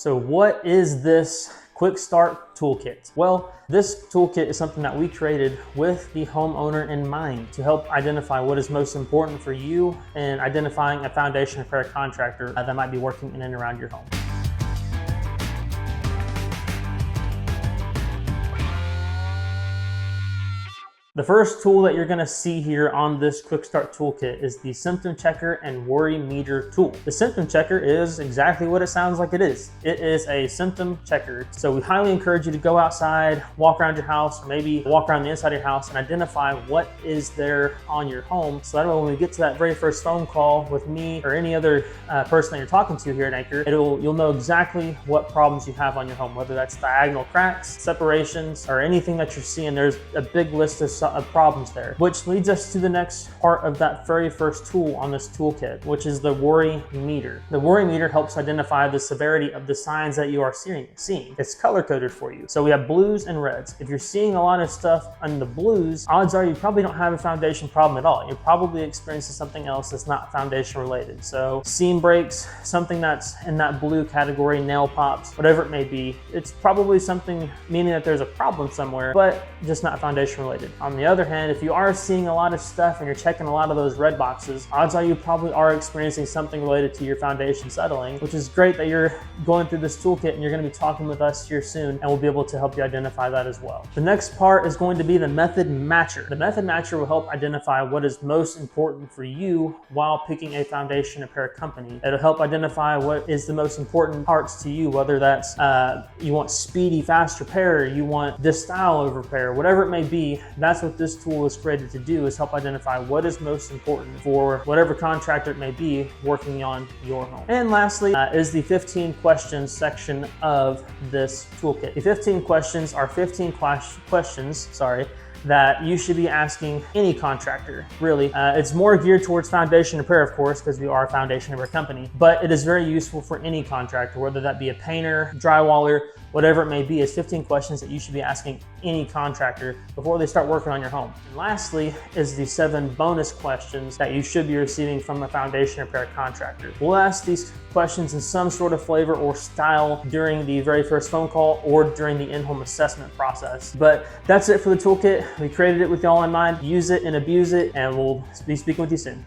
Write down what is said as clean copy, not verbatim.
So what is this Quickstart Toolkit? Well, this toolkit is something that we created with the homeowner in mind to help identify what is most important for you in identifying a foundation repair contractor that might be working in and around your home. The first tool that you're going to see here on this Quickstart Toolkit is the symptom checker and worry meter tool. The symptom checker is exactly what it sounds like it is. It is a symptom checker. So we highly encourage you to go outside, walk around your house, or maybe walk around the inside of your house and identify what is there on your home. So that way when we get to that very first phone call with me or any other person that you're talking to here at Anchor, you'll know exactly what problems you have on your home, whether that's diagonal cracks, separations, or anything that you're seeing. There's a big list of problems there, which leads us to the next part of that very first tool on this toolkit, which is the worry meter. The worry meter helps identify the severity of the signs that you are seeing. It's color coded for you. So we have blues and reds. If you're seeing a lot of stuff on the blues, odds are you probably don't have a foundation problem at all. You're probably experiencing something else that's not foundation related. So seam breaks, something that's in that blue category, nail pops, whatever it may be, it's probably something meaning that there's a problem somewhere, but just not foundation related. On the other hand, if you are seeing a lot of stuff and you're checking a lot of those red boxes, odds are you probably are experiencing something related to your foundation settling, which is great that you're going through this toolkit and you're going to be talking with us here soon, and we'll be able to help you identify that as well. The next part is going to be the method matcher. The method matcher will help identify what is most important for you while picking a foundation repair company. It'll help identify what is the most important parts to you, whether that's you want speedy, fast repair, you want this style of repair, whatever it may be. That's what this tool is created to do, is help identify what is most important for whatever contractor it may be working on your home. And lastly is the 15 questions section of this toolkit. The 15 questions are 15 questions that you should be asking any contractor, really. It's more geared towards foundation repair, of course, because we are a foundation repair company, but it is very useful for any contractor, whether that be a painter, drywaller, whatever it may be. It's 15 questions that you should be asking any contractor before they start working on your home. And lastly is the 7 bonus questions that you should be receiving from a foundation repair contractor. We'll ask these questions in some sort of flavor or style during the very first phone call or during the in-home assessment process. But that's it for the toolkit. We created it with y'all in mind. Use it and abuse it, and we'll be speaking with you soon.